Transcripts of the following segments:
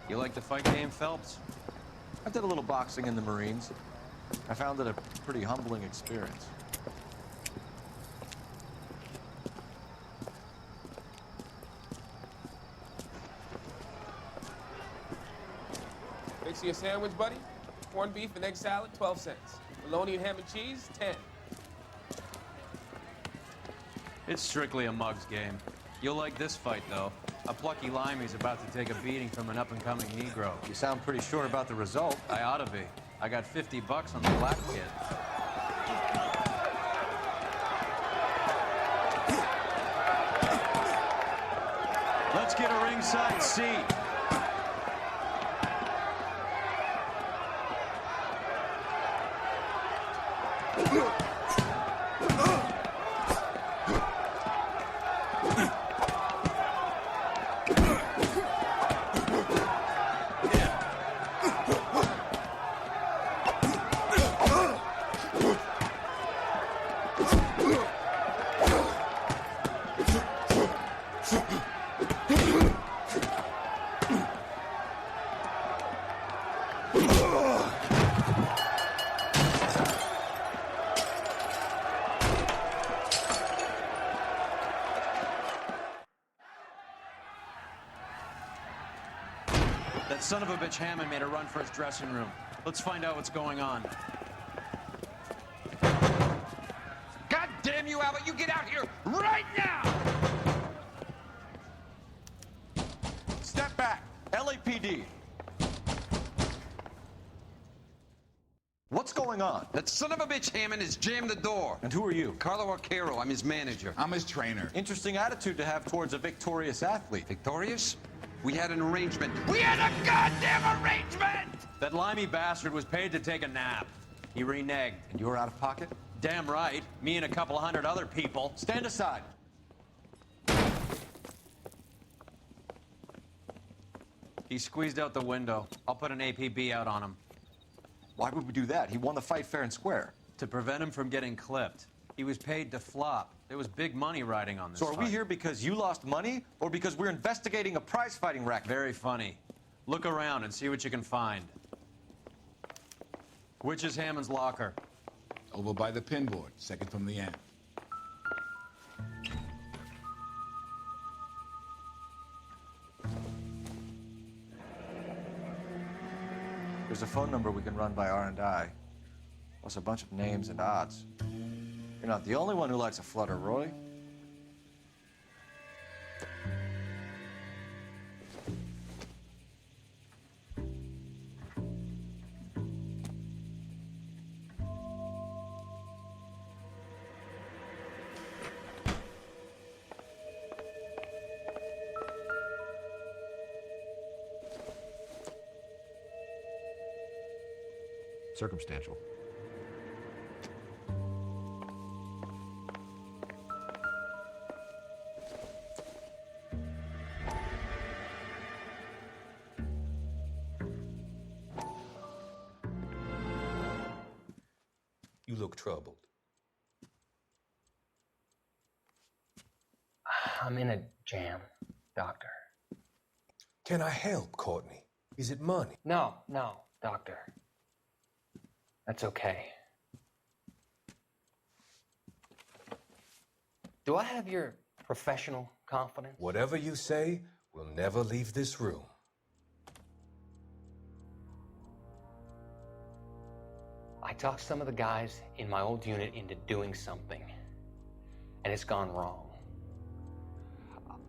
You like the fight game, Phelps? I did a little boxing in the Marines. I found it a pretty humbling experience. Fix you a sandwich, buddy? Corned beef and egg salad, 12 cents. Bologna and ham and cheese, 10. It's strictly a mug's game. You'll like this fight, though. A plucky limey's about to take a beating from an up-and-coming Negro. You sound pretty sure about the result. I ought to be. I got 50 bucks on the black kid. Let's get a ringside seat. That son of a bitch Hammond made a run for his dressing room. Let's find out what's going on. God damn you, Albert! You get out here right now! Step back. LAPD. What's going on? That son of a bitch Hammond has jammed the door. And who are you? Carlo Arcaro, I'm his manager. I'm his trainer. Interesting attitude to have towards a victorious athlete. Victorious? We had an arrangement. We had a goddamn arrangement! That limey bastard was paid to take a nap. He reneged. And you were out of pocket? Damn right. Me and a couple of hundred other people. Stand aside. He squeezed out the window. I'll put an APB out on him. Why would we do that? He won the fight fair and square. To prevent him from getting clipped. He was paid to flop. There was big money riding on this So are we fight. here because you lost money or because we're investigating a prize fighting racket? Very funny. Look around and see what you can find. Which is Hammond's locker? Over by the pinboard, second from the end. There's a phone number we can run by R&I, plus a bunch of names and odds. You're not the only one who likes a flutter, Roy. Circumstantial. You look troubled. I'm in a jam, Doctor. Can I help, Courtney? Is it money? No, Doctor. That's okay. Do I have your professional confidence? Whatever you say, we'll never leave this room. I talked some of the guys in my old unit into doing something, and it's gone wrong.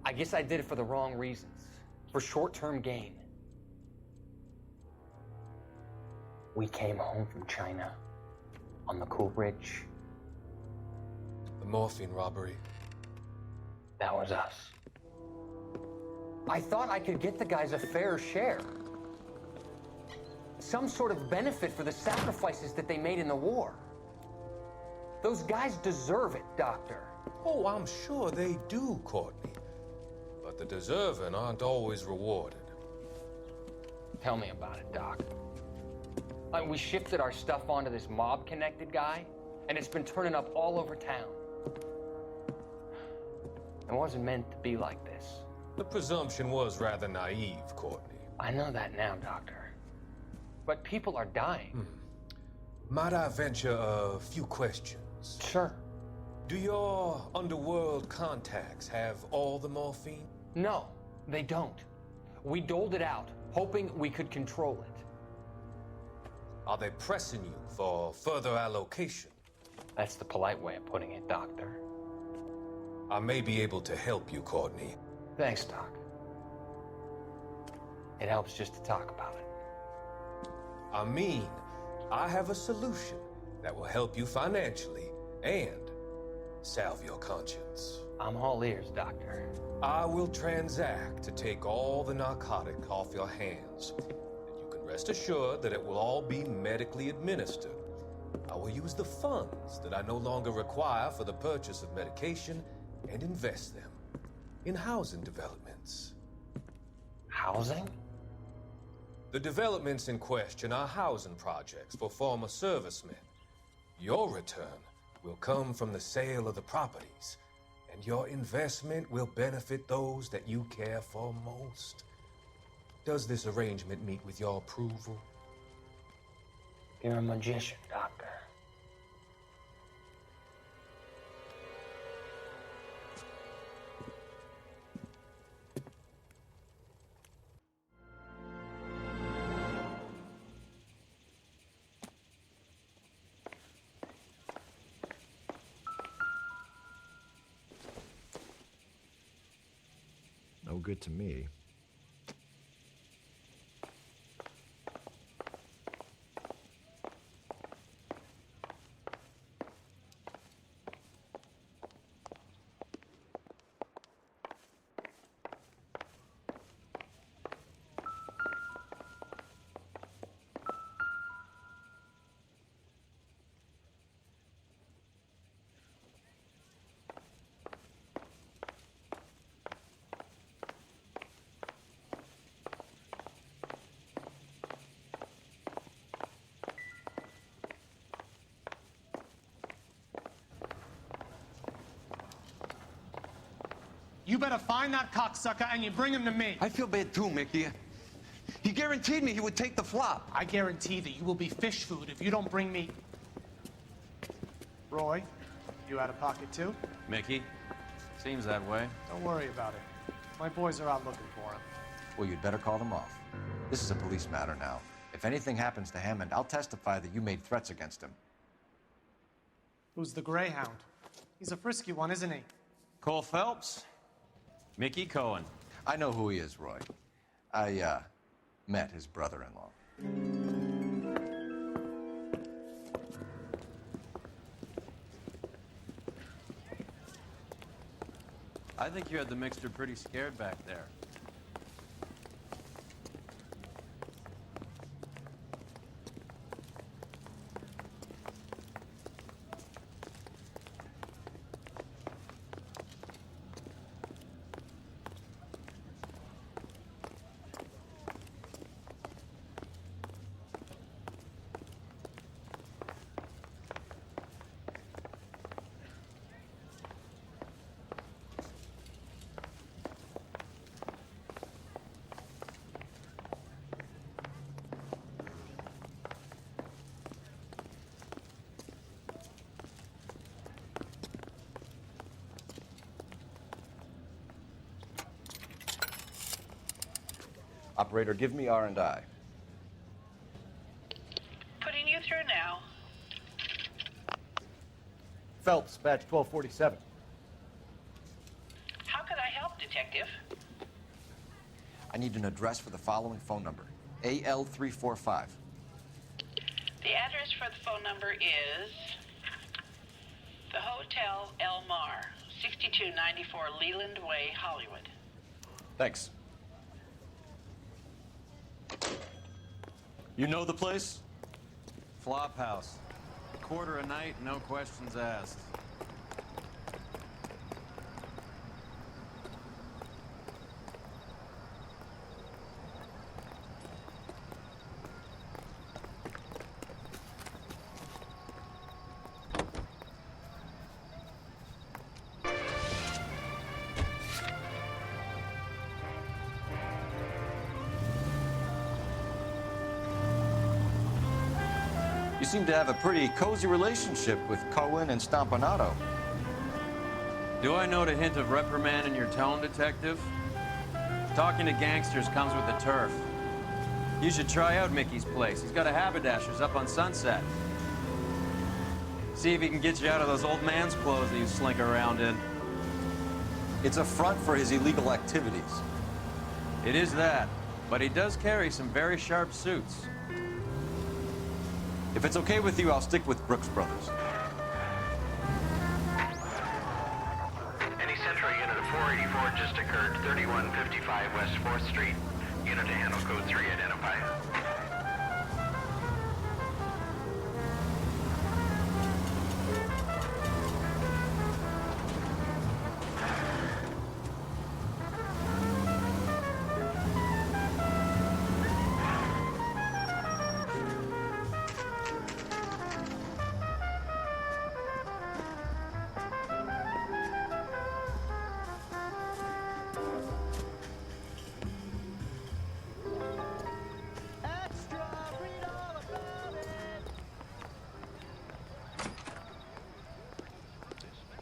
I guess I did it for the wrong reasons, for short-term gain. We came home from China on the Cool Bridge. The morphine robbery. That was us. I thought I could get the guys a fair share. Some sort of benefit for the sacrifices that they made in the war. Those guys deserve it, Doctor. Oh, I'm sure they do, Courtney. But the deserving aren't always rewarded. Tell me about it, Doc. We shifted our stuff onto this mob-connected guy, and it's been turning up all over town. It wasn't meant to be like this. The presumption was rather naive, Courtney. I know that now, Doctor. But people are dying. Might I venture a few questions? Sure. Do your underworld contacts have all the morphine? No, they don't. We doled it out, hoping we could control it. Are they pressing you for further allocation? That's the polite way of putting it, Doctor. I may be able to help you, Courtney. Thanks, Doc. It helps just to talk about it. I mean, I have a solution that will help you financially and salve your conscience. I'm all ears, Doctor. I will transact to take all the narcotic off your hands. And you can rest assured that it will all be medically administered. I will use the funds that I no longer require for the purchase of medication and invest them in housing developments. Housing? The developments in question are housing projects for former servicemen. Your return will come from the sale of the properties, and your investment will benefit those that you care for most. Does this arrangement meet with your approval? You're a magician, Doctor. No good to me. You better find that cocksucker and you bring him to me. I feel bad too, Mickey. He guaranteed me he would take the flop. I guarantee that you will be fish food if you don't bring me... Roy, you out of pocket too? Mickey? Seems that way. Don't worry about it. My boys are out looking for him. Well, you'd better call them off. This is a police matter now. If anything happens to Hammond, I'll testify that you made threats against him. Who's the Greyhound? He's a frisky one, isn't he? Cole Phelps? Mickey Cohen. I know who he is, Roy. I, met his brother-in-law. I think you had the mixture pretty scared back there. Operator, give me R&I. Putting you through now. Phelps, badge 1247. How could I help, Detective? I need an address for the following phone number. AL345. The address for the phone number is the Hotel El Mar, 6294 Leland Way, Hollywood. Thanks. You know the place? Flop house. Quarter a night, no questions asked. You seem to have a pretty cozy relationship with Cohen and Stompanato. Do I note a hint of reprimand in your tone, Detective? Talking to gangsters comes with the turf. You should try out Mickey's place. He's got a haberdasher's up on Sunset. See if he can get you out of those old man's clothes that you slink around in. It's a front for his illegal activities. It is that, but he does carry some very sharp suits. If it's okay with you, I'll stick with Brooks Brothers. Any Central unit of 484 just occurred, 3155 West 4th Street. Unit to handle code 3, identify.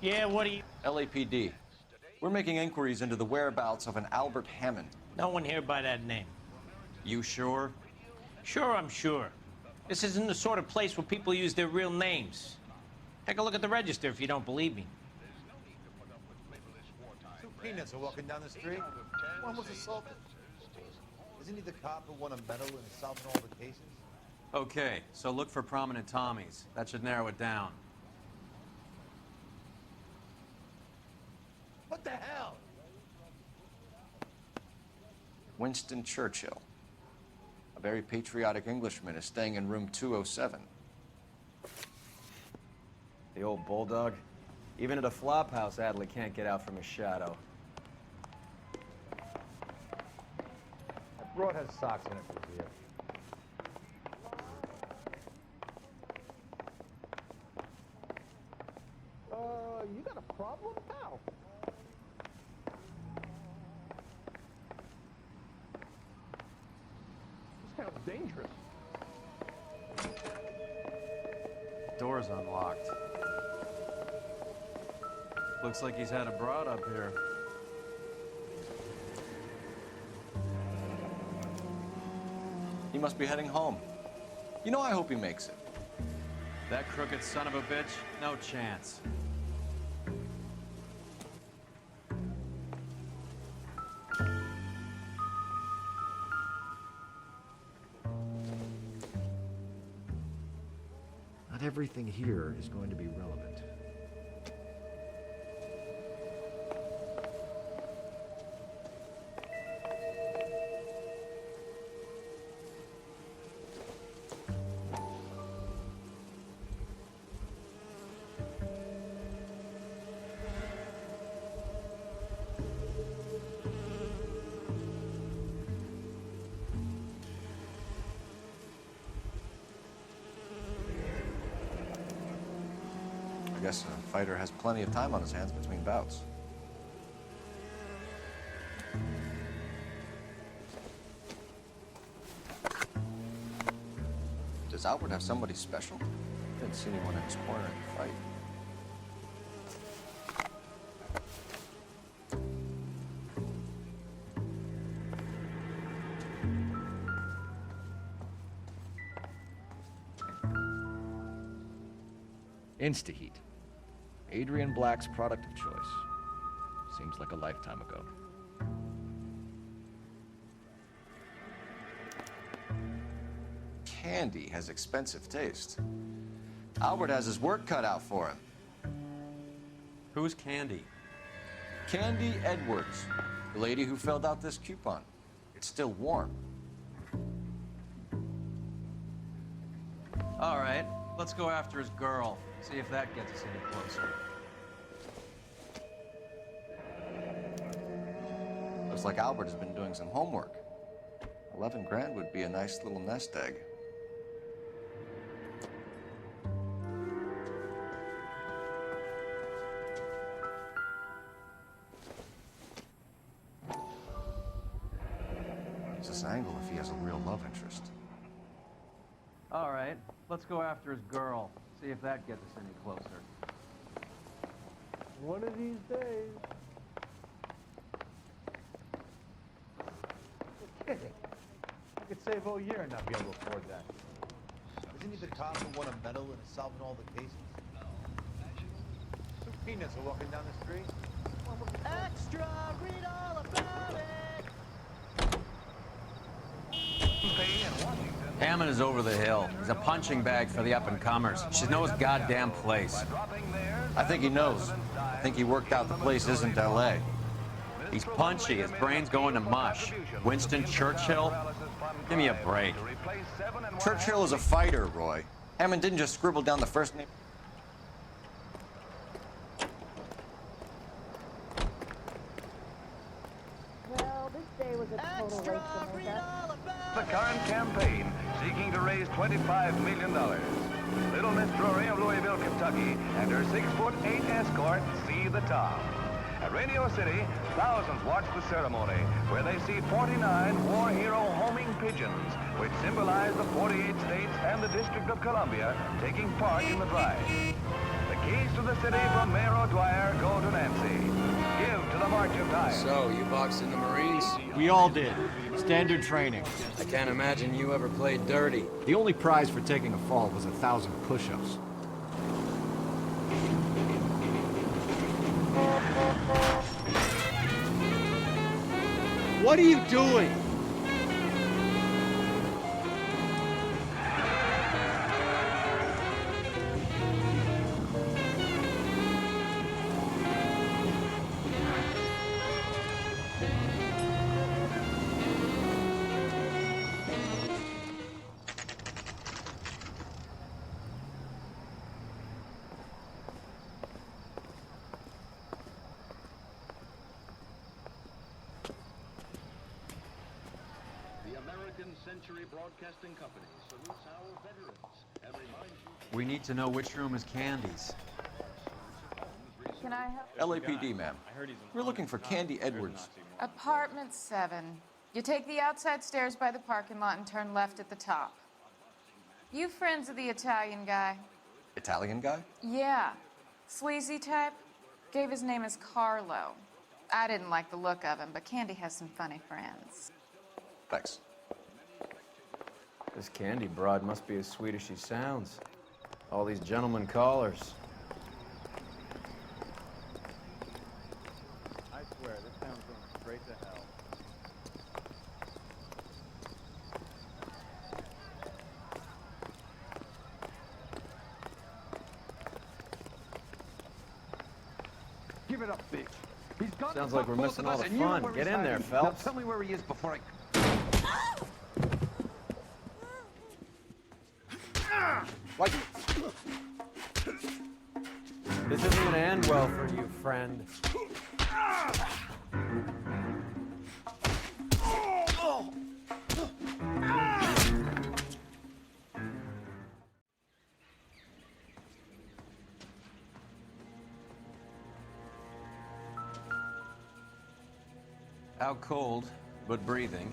Yeah, what do you... LAPD. We're making inquiries into the whereabouts of an Albert Hammond. No one here by that name. You sure? Sure, I'm sure. This isn't the sort of place where people use their real names. Take a look at the register if you don't believe me. Two peanuts are walking down the street. One was assaulted. Isn't he the cop who won a medal in solving all the cases? Okay, so look for prominent Tommies. That should narrow it down. What the hell? Winston Churchill. A very patriotic Englishman is staying in room 207. The old bulldog. Even at a flop house, Adley can't get out from his shadow. That broad has socks in it for you. You got a problem, pal? This sounds dangerous. Door's unlocked. Looks like he's had a broad up here. He must be heading home. You know, I hope he makes it. That crooked son of a bitch? No chance. Not everything here is going to be relevant. I guess a fighter has plenty of time on his hands between bouts. Does Albert have somebody special? Didn't see anyone in his corner in the fight. Instaheat. Adrian Black's product of choice. Seems like a lifetime ago. Candy has expensive taste. Albert has his work cut out for him. Who's Candy? Candy Edwards, the lady who filled out this coupon. It's still warm. All right, let's go after his girl. See if that gets us any closer. Looks like Albert has been doing some homework. 11 grand would be a nice little nest egg. Use this angle if he has a real love interest. All right, let's go after his girl. See if that gets us any closer. One of these days. You're kidding. I could save a whole year and not be able to afford that. Isn't he the cop who won a medal in solving all the cases? Two peanuts are walking down the street. Extra, read all about it. Hammond is over the hill. He's a punching bag for the up-and-comers. She knows his goddamn place. I think he knows. I think he worked out the place isn't L.A. He's punchy. His brain's going to mush. Winston Churchill? Give me a break. Churchill is a fighter, Roy. Hammond didn't just scribble down the first name. Well, this day was a total waste of makeup. The current campaign seeking to raise $25 million. Little Miss Drury of Louisville, Kentucky, and her 6'8" escort see the town. At Radio City, thousands watch the ceremony, where they see 49 war hero homing pigeons, which symbolize the 48 states and the District of Columbia taking part in the drive. The keys to the city from Mayor O'Dwyer go to Nancy. Give to the March of Time. So, you boxed in the Marines? We all did. Standard training. I can't imagine you ever played dirty. The only prize for taking a fall was 1,000 push-ups. What are you doing? Broadcasting Company salutes our veterans and reminds you... We need to know which room is Candy's. Can I help? LAPD, ma'am. We're looking for Candy Edwards. Apartment 7. You take the outside stairs by the parking lot and turn left at the top. You friends of the Italian guy? Italian guy? Yeah. Sleazy type? Gave his name as Carlo. I didn't like the look of him, but Candy has some funny friends. Thanks. This Candy broad must be as sweet as she sounds. All these gentlemen callers. I swear, this town's going straight to hell. Give it up, bitch. He's got Sounds like we're missing all the fun. Get in there, Phelps. Now tell me where he is before I... What? This isn't gonna end well for you, friend. Out cold, but breathing.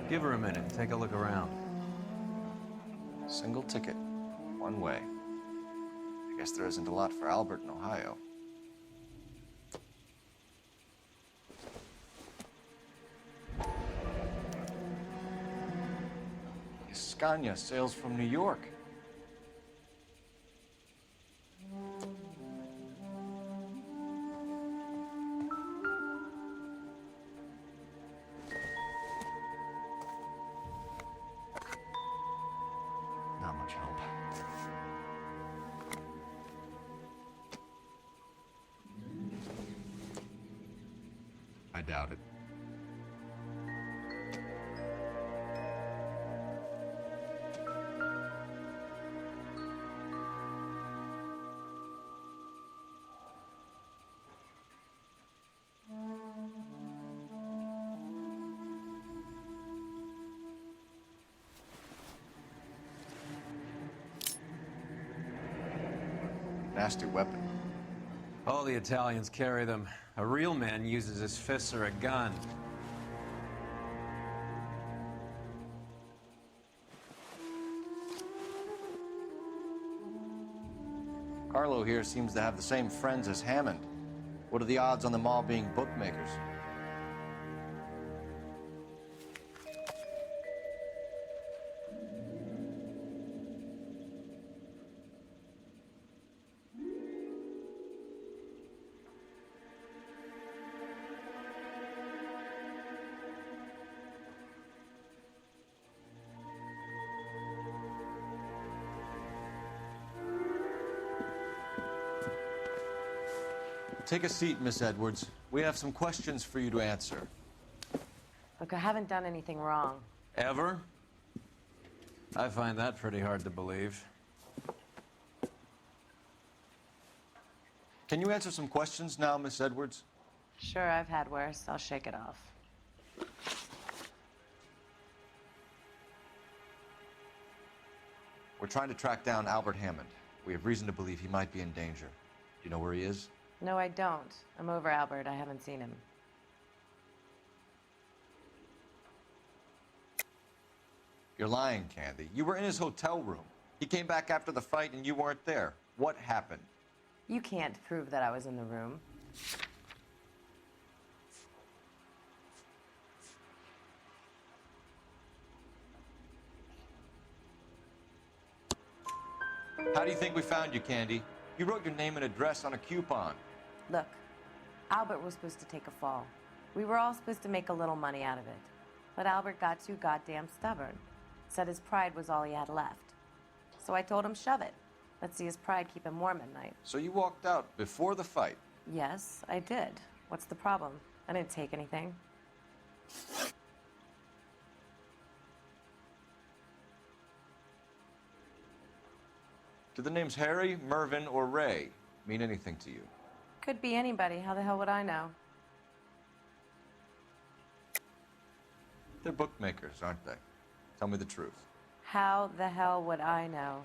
Give her a minute and take a look around. Single ticket, one way. I guess there isn't a lot for Albert in Ohio. Scania sails from New York. Not much help. I doubt it. Nasty weapon. All the Italians carry them. A real man uses his fists or a gun. Carlo here seems to have the same friends as Hammond. What are the odds on them all being bookmakers? Take a seat, Miss Edwards. We have some questions for you to answer. Look, I haven't done anything wrong. Ever? I find that pretty hard to believe. Can you answer some questions now, Miss Edwards? Sure, I've had worse. I'll shake it off. We're trying to track down Albert Hammond. We have reason to believe he might be in danger. Do you know where he is? No, I don't. I'm over Albert. I haven't seen him. You're lying, Candy. You were in his hotel room. He came back after the fight and you weren't there. What happened? You can't prove that I was in the room. How do you think we found you, Candy? You wrote your name and address on a coupon. Look, Albert was supposed to take a fall. We were all supposed to make a little money out of it. But Albert got too goddamn stubborn. Said his pride was all he had left. So I told him, shove it. Let's see his pride keep him warm at night. So you walked out before the fight? Yes, I did. What's the problem? I didn't take anything. Do the names Harry, Mervyn, or Ray mean anything to you? Could be anybody. How the hell would I know? They're bookmakers, aren't they? Tell me the truth. How the hell would I know?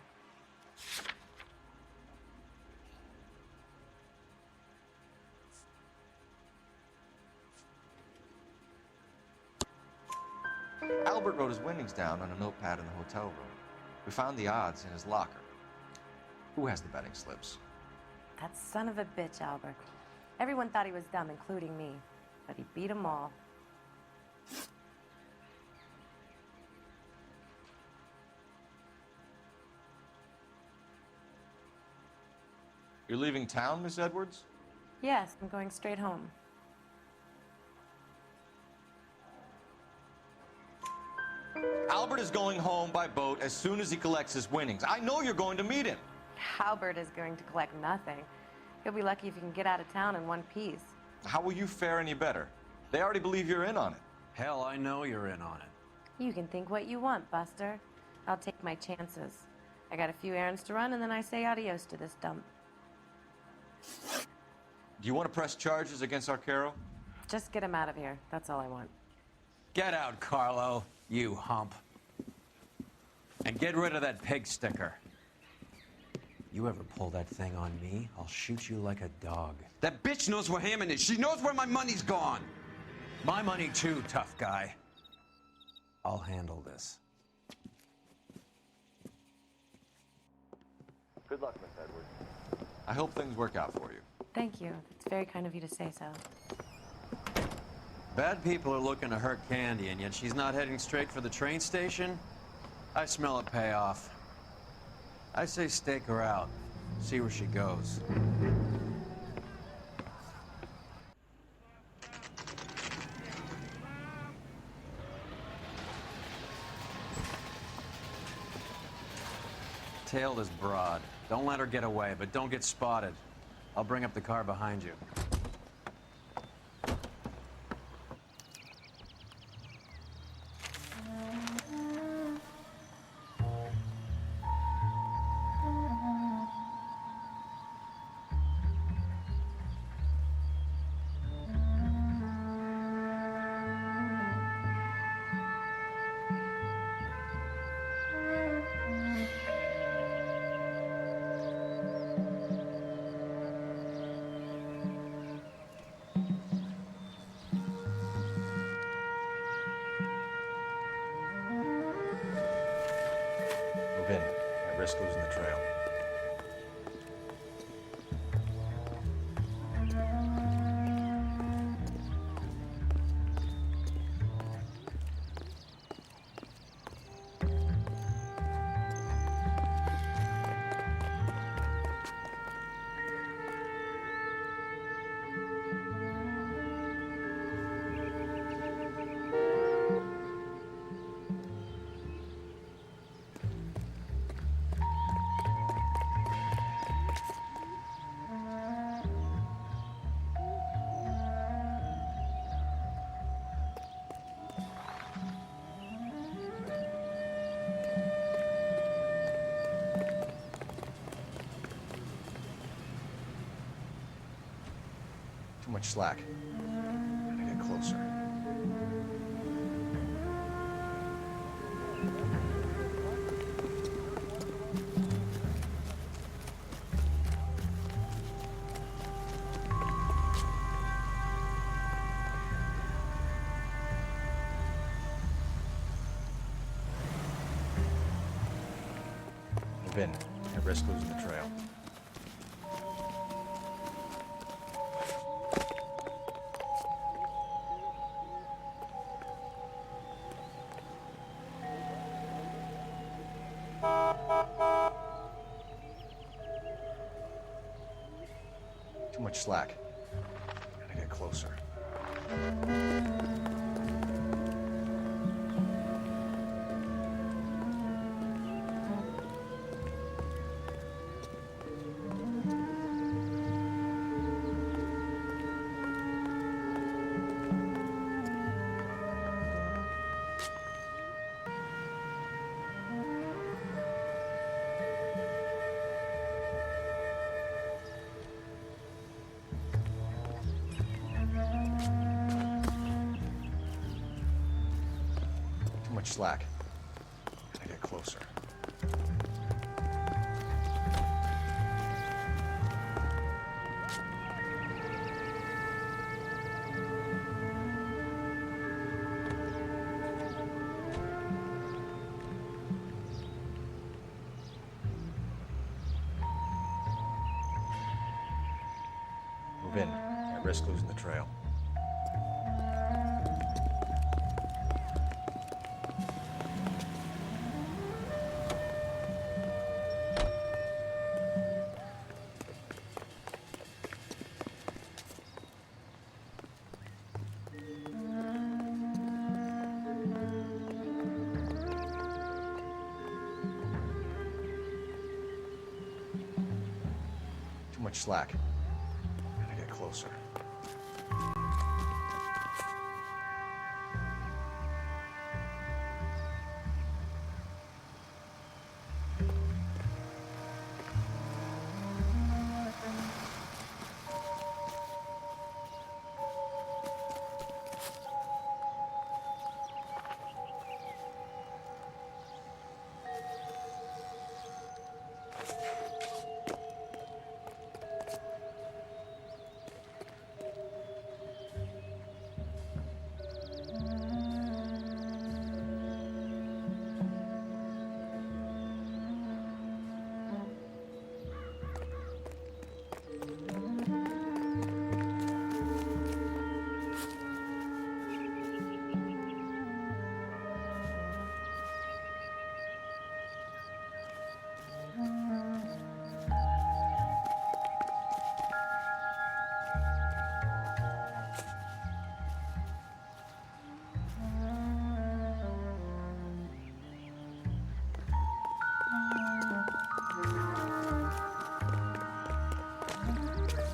Albert wrote his winnings down on a notepad in the hotel room. We found the odds in his locker. Who has the betting slips? That son of a bitch, Albert. Everyone thought he was dumb, including me. But he beat them all. You're leaving town, Miss Edwards? Yes, I'm going straight home. Albert is going home by boat as soon as he collects his winnings. I know you're going to meet him. Albert is going to collect nothing. He'll be lucky if he can get out of town in one piece. How will you fare any better? They already believe you're in on it. Hell, I know you're in on it. You can think what you want, Buster. I'll take my chances. I got a few errands to run, and then I say adios to this dump. Do you want to press charges against Arcaro? Just get him out of here. That's all I want. Get out, Carlo, you hump. And get rid of that pig sticker. You ever pull that thing on me, I'll shoot you like a dog. That bitch knows where Hammond is. She knows where my money's gone. My money too, tough guy. I'll handle this. Good luck, Miss Edwards. I hope things work out for you. Thank you. It's very kind of you to say so. Bad people are looking to hurt Candy, and yet she's not heading straight for the train station? I smell a payoff. I say stake her out. See where she goes. Tail this broad. Don't let her get away, but don't get spotted. I'll bring up the car behind you. Move in. I risk losing the trail. much slack. Gotta get closer. Move in. At risk losing the trail. Too much slack. Gotta get closer. Too much slack. Gotta get closer. Move in. At risk losing the trail. Too much slack. Gotta get closer.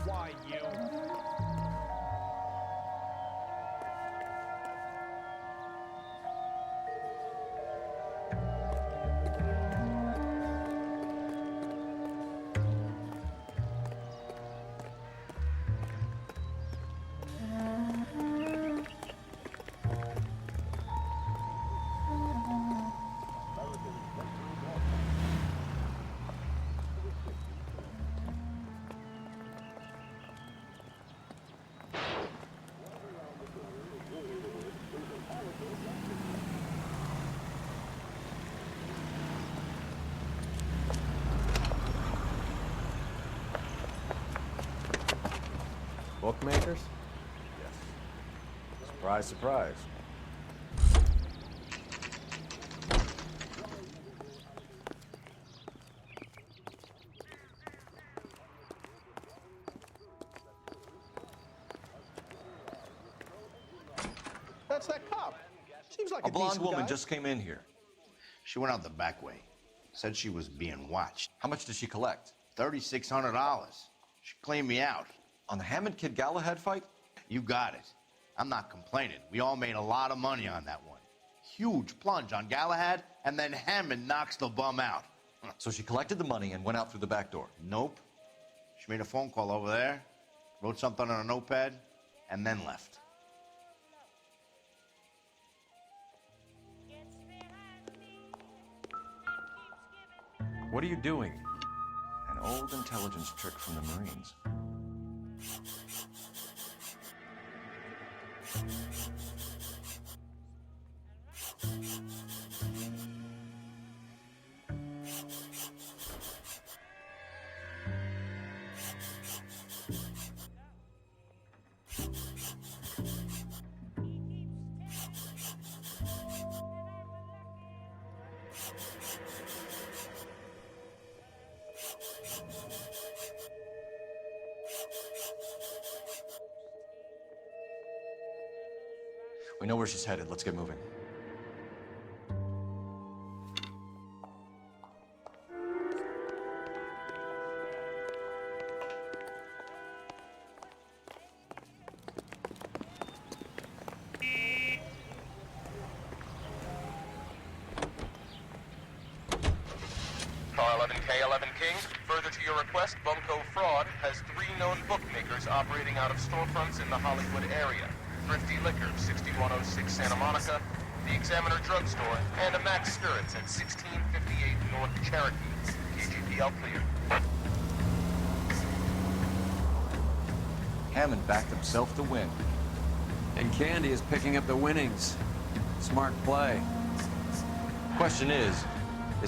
Why you? Bookmakers? Yes. Surprise, surprise. That's that cop. Seems like A blonde decent woman guy. just came in here. She went out the back way. Said she was being watched. How much did she collect? $3,600. She cleaned me out. On the Hammond Kid Galahad fight? You got it. I'm not complaining. We all made a lot of money on that one. Huge plunge on Galahad, and then Hammond knocks the bum out. So she collected the money and went out through the back door? Nope. She made a phone call over there, wrote something on a notepad, and then left. What are you doing? An old intelligence trick from the Marines. We know where she's headed. Let's get moving. Car 11K, 11 King. Further to your request, Bunko Fraud has 3 known bookmakers operating out of storefronts in the Hollywood area. Thrifty Liquor, 6106 Santa Monica, the Examiner Drugstore, and a Max Spirits at 1658 North Cherokee. KGPL clear. Hammond backed himself to win. And Candy is picking up the winnings. Smart play. Question is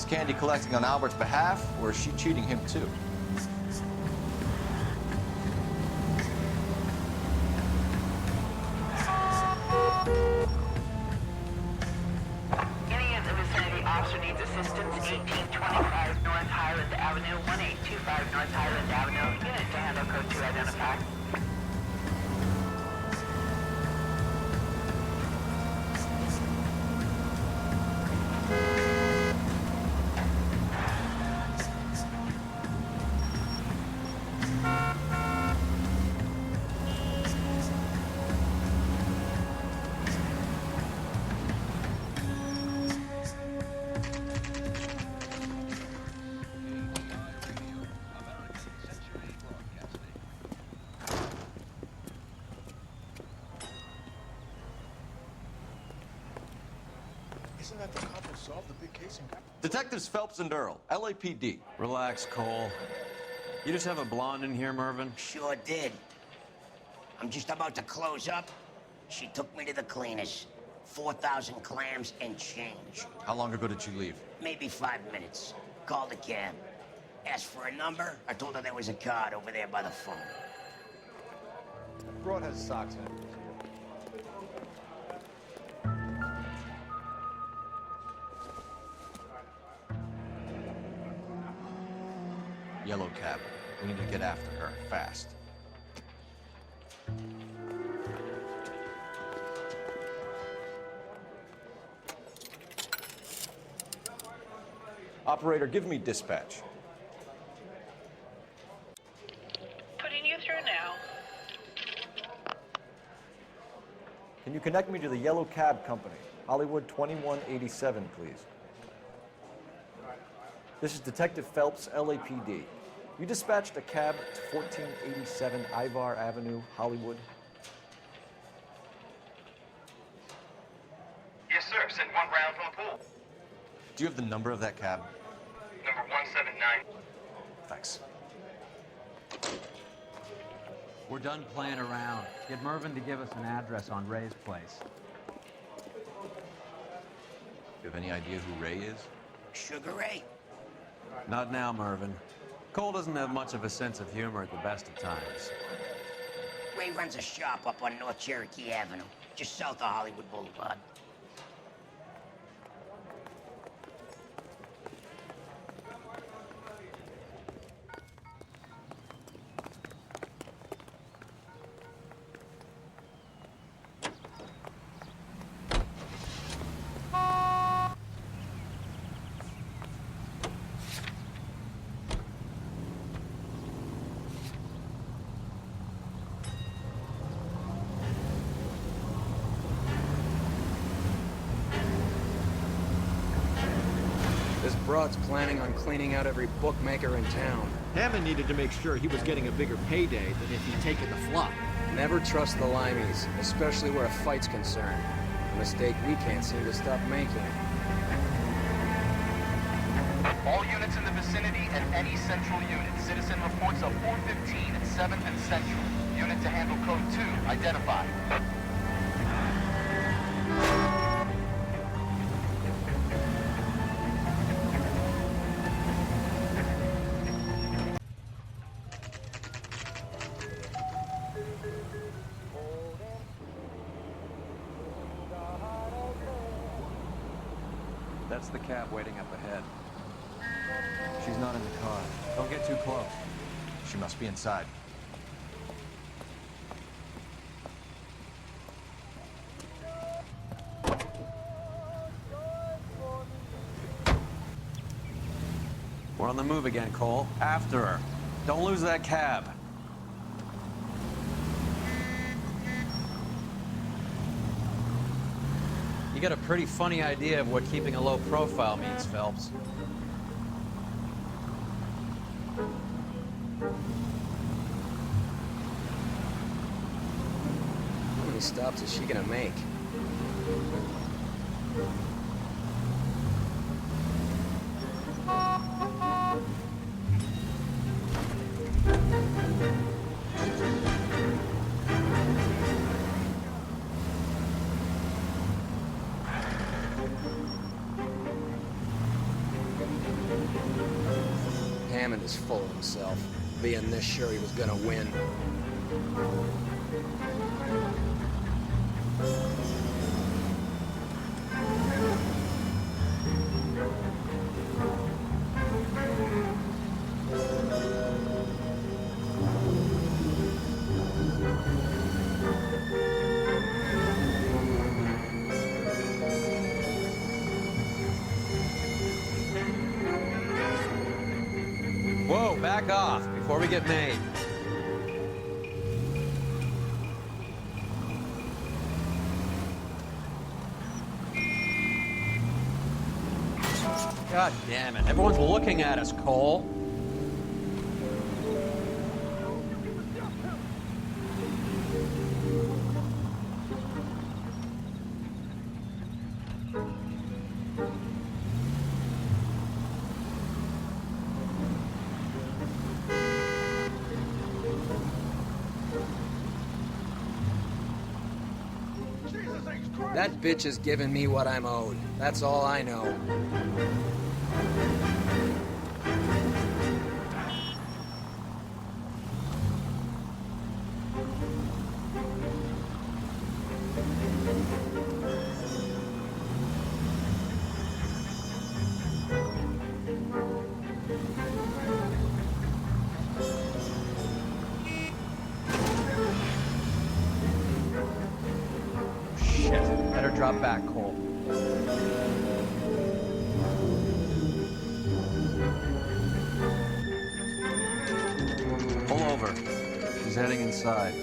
Candy collecting on Albert's behalf, or is she cheating him too? Any of the vicinity officer needs assistance, 1825 North Highland Avenue, 1825 North Highland Avenue. Unit to handle code 2 identified. Isn't that the cop who solved the big case? Detectives Phelps and Earl, LAPD. Relax, Cole. You just have a blonde in here, Mervyn? Sure did. I'm just about to close up. She took me to the cleaners. 4,000 clams and change. How long ago did you leave? Maybe 5 minutes. Called a cab. Asked for a number. I told her there was a card over there by the phone. Broad has socks in it. Yellow cab. We need to get after her, fast. Operator, give me dispatch. Putting you through now. Can you connect me to the Yellow Cab Company? Hollywood 2187, please. This is Detective Phelps, LAPD. You dispatched a cab to 1487 Ivar Avenue, Hollywood. Yes, sir. Send 1 round from the pool. Do you have the number of that cab? Number 179. Thanks. We're done playing around. Get Mervyn to give us an address on Ray's place. You have any idea who Ray is? Sugar Ray? Not now, Mervyn. Cole doesn't have much of a sense of humor at the best of times. Ray runs a shop up on North Cherokee Avenue, just south of Hollywood Boulevard. This broad's planning on cleaning out every bookmaker in town. Hammond needed to make sure he was getting a bigger payday than if he'd taken the flop. Never trust the limeys, especially where a fight's concerned. A mistake we can't seem to stop making. All units in the vicinity and any central unit. Citizen reports of 415 at 7th and Central. Unit to handle code 2, identified. That's the cab waiting up ahead. She's not in the car. Don't get too close. She must be inside. We're on the move again, Cole. After her. Don't lose that cab. You got a pretty funny idea of what keeping a low profile means, Phelps. How many stops is she gonna make? Hammond is full of himself, being this sure he was gonna win. Whoa, back off before we get made. God damn it. Everyone's looking at us, Cole. That bitch is giving me what I'm owed. That's all I know. Better drop back, Cole. Pull over. She's heading inside.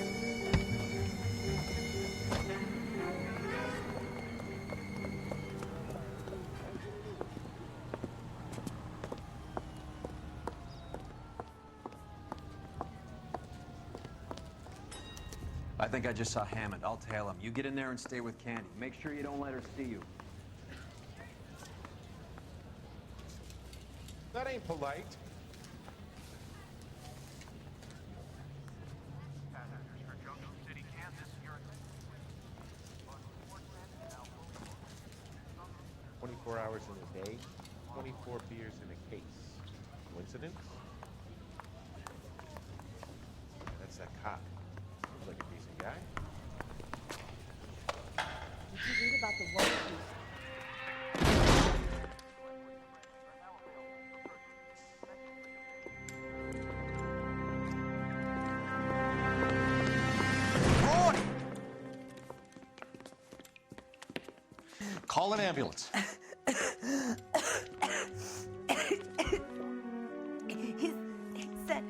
I think I just saw Hammond. I'll tail him. You get in there and stay with Candy. Make sure you don't let her see you. That ain't polite. Passengers for Jungle City, Kansas, you're 24 hours in a day, 24 beers in a case. Coincidence? Yeah, that's that cop. Seems like a decent guy. Did you read about the woman who's... Call an ambulance. He said...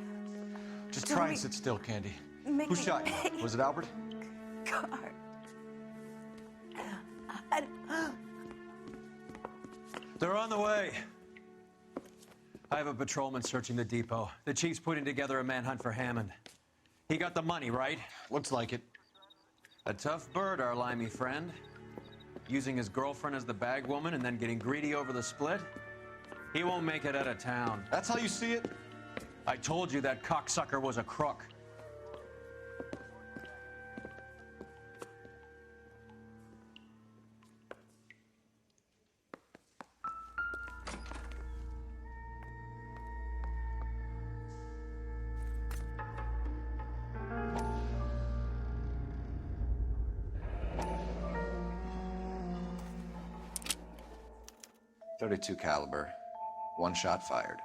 Just try and sit still, Candy. Make Who me- shot you? Was it Albert? Car. They're on the way. I have a patrolman searching the depot. The chief's putting together a manhunt for Hammond. He got the money, right? Looks like it. A tough bird, our limey friend. Using his girlfriend as the bag woman and then getting greedy over the split. He won't make it out of town. That's how you see it? I told you that cocksucker was a crook. .32 caliber. One shot fired.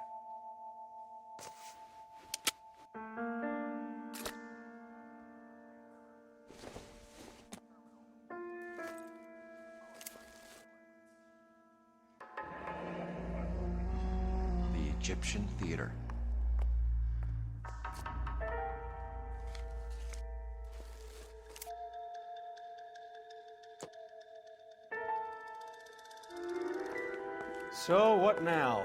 The Egyptian Theater. So, what now?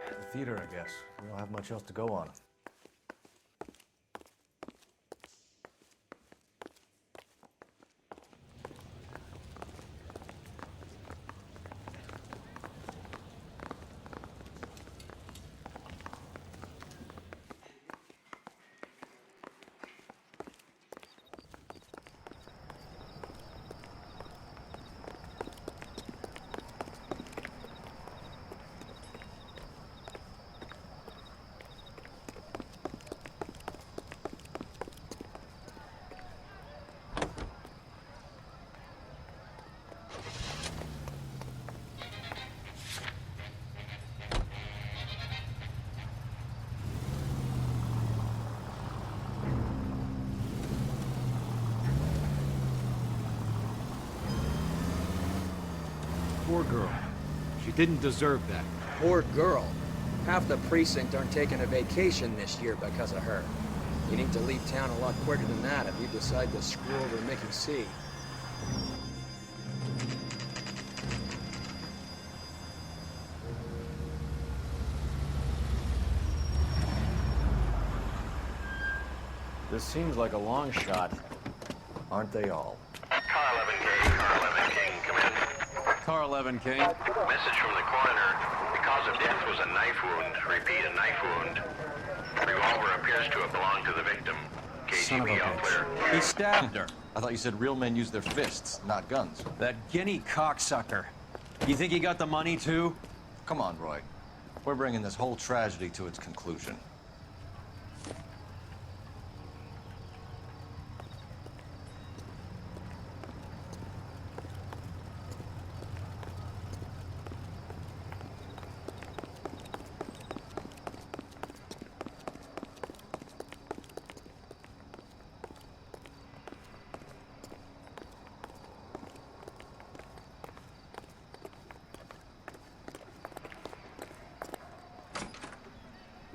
The theater, I guess. We don't have much else to go on. Poor girl. She didn't deserve that. Poor girl. Half the precinct aren't taking a vacation this year because of her. You need to leave town a lot quicker than that if you decide to screw over Mickey C. This seems like a long shot. Aren't they all? Car 11K, Car 11 King, come in. Car 11 King. Message from the coroner. The cause of death was a knife wound. Repeat, a knife wound. Revolver appears to have belonged to the victim. Son of a KGB all clear. He stabbed her. I thought you said real men use their fists, not guns. That guinea cocksucker. You think he got the money too? Come on, Roy. We're bringing this whole tragedy to its conclusion.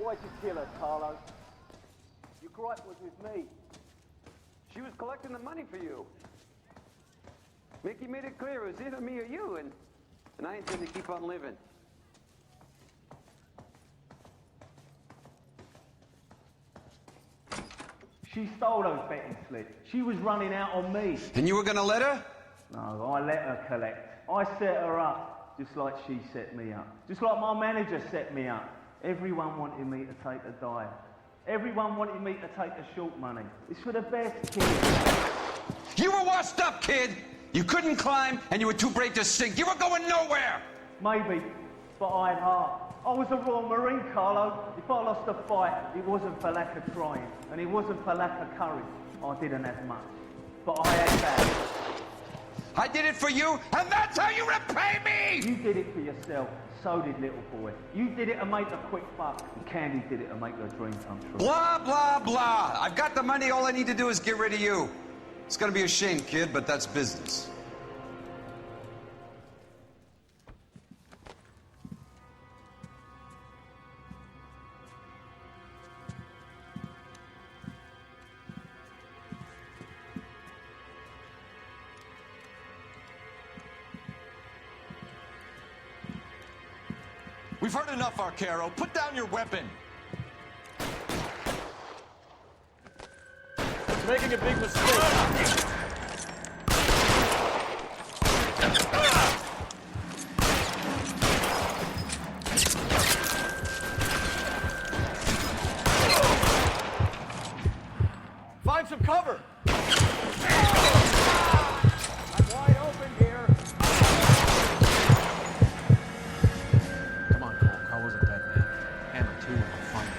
Why'd you kill her, Carlo? Your gripe was with me. She was collecting the money for you. Mickey made it clear it was either me or you, and I intend to keep on living. She stole those betting slips. She was running out on me. And you were gonna let her? No, I let her collect. I set her up, just like she set me up. Just like my manager set me up. Everyone wanted me to take a dive. Everyone wanted me to take the short money. It's for the best, kid. You were washed up, kid! You couldn't climb, and you were too brave to sink. You were going nowhere! Maybe, but I had heart. I was a Royal Marine, Carlo. If I lost a fight, it wasn't for lack of trying, and it wasn't for lack of courage. I didn't have much, but I had that. I did it for you, and that's how you repay me! You did it for yourself. So did little boy. You did it to make a quick buck, and Candy did it to make her dream come true. Blah, blah, blah. I've got the money. All I need to do is get rid of you. It's gonna be a shame, kid, but that's business. We've heard enough, Arcaro. Put down your weapon. making a big mistake. Find some cover! I'm wide open here. Come on, Cole. Carlos a dead man. Hammer 2 and I'll find it.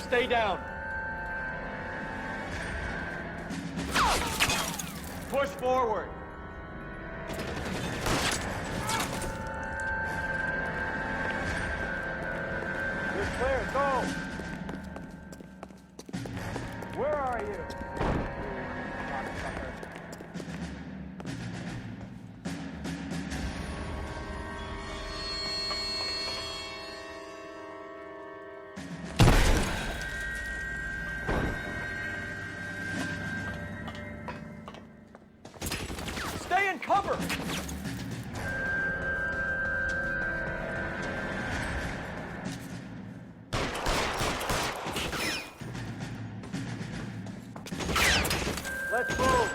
Stay down. Push forward. You're clear. Go. Where are you? Stay in cover! Let's move!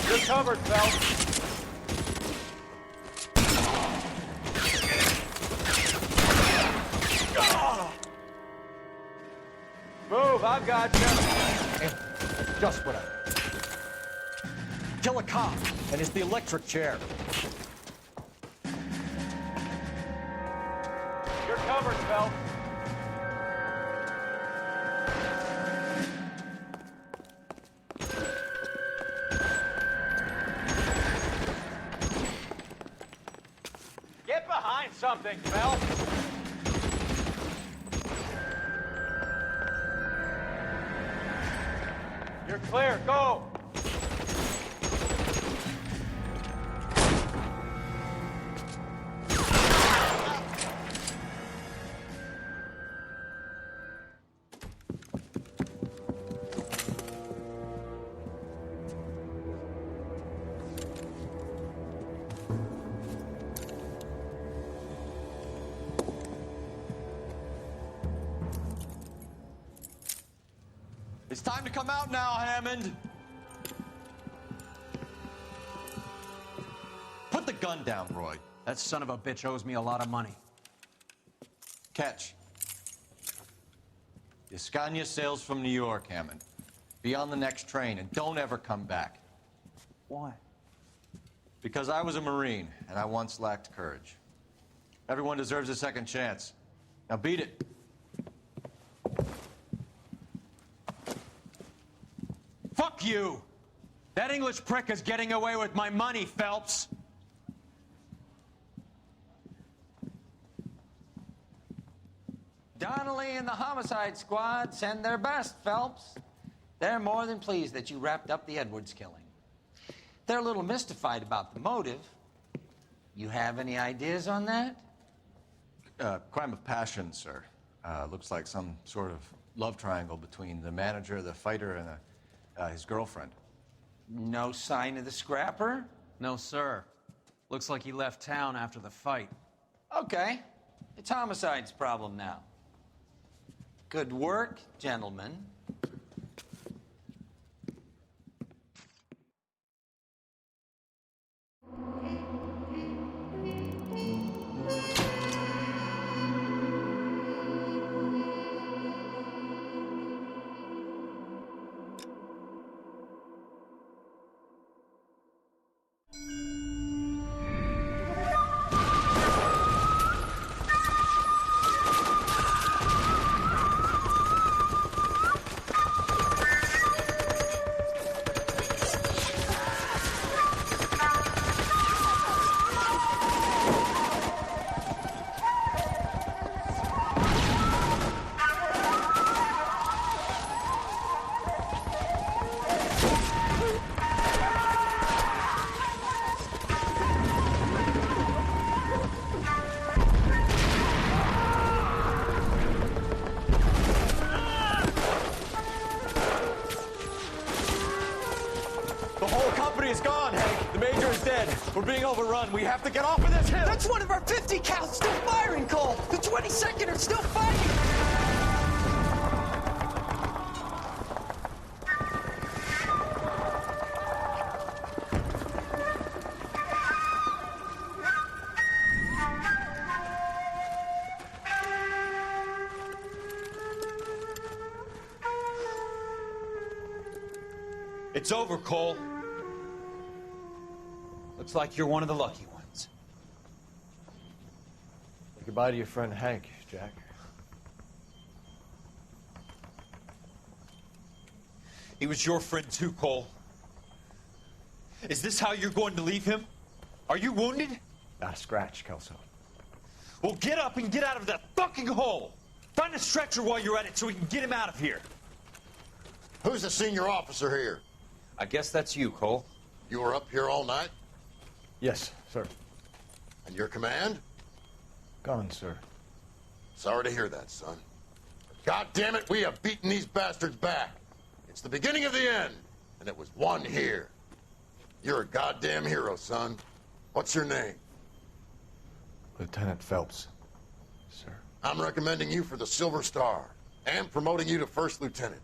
You're covered, Phelps. Move, I've got you. Hey, just what I... Kill a cop, and it's the electric chair. You're covered, Phelps. Get behind something, Phelps. You're clear. Go! It's time to come out now, Hammond. Put the gun down, Roy. That son of a bitch owes me a lot of money. Catch. Scania sails from New York, Hammond. Be on the next train and don't ever come back. Why? Because I was a Marine and I once lacked courage. Everyone deserves a second chance. Now beat it. Fuck you! That English prick is getting away with my money, Phelps! Donnelly and the homicide squad send their best, Phelps. They're more than pleased that you wrapped up the Edwards killing. They're a little mystified about the motive. You have any ideas on that? Crime of passion, sir. Looks like some sort of love triangle between the manager, the fighter, and his girlfriend. No sign of the scrapper? No, sir. Looks like he left town after the fight. Okay. It's homicide's problem now. Good work, gentlemen. being overrun. We have to get off of this hill. That's one of our 50 cows still firing, Cole. The 22nd are still fighting. It's over, Cole. Looks like you're one of the lucky ones. Say goodbye to your friend Hank, Jack. He was your friend too, Cole. Is this how you're going to leave him? Are you wounded? Not a scratch, Kelso. Well, get up and get out of that fucking hole! Find a stretcher while you're at it so we can get him out of here. Who's the senior officer here? I guess that's you, Cole. You were up here all night? Yes, sir. And your command? Gone, sir. Sorry to hear that, son. God damn it, we have beaten these bastards back. It's the beginning of the end, and it was one here. You're a goddamn hero, son. What's your name? Lieutenant Phelps, sir. I'm recommending you for the Silver Star and promoting you to First Lieutenant.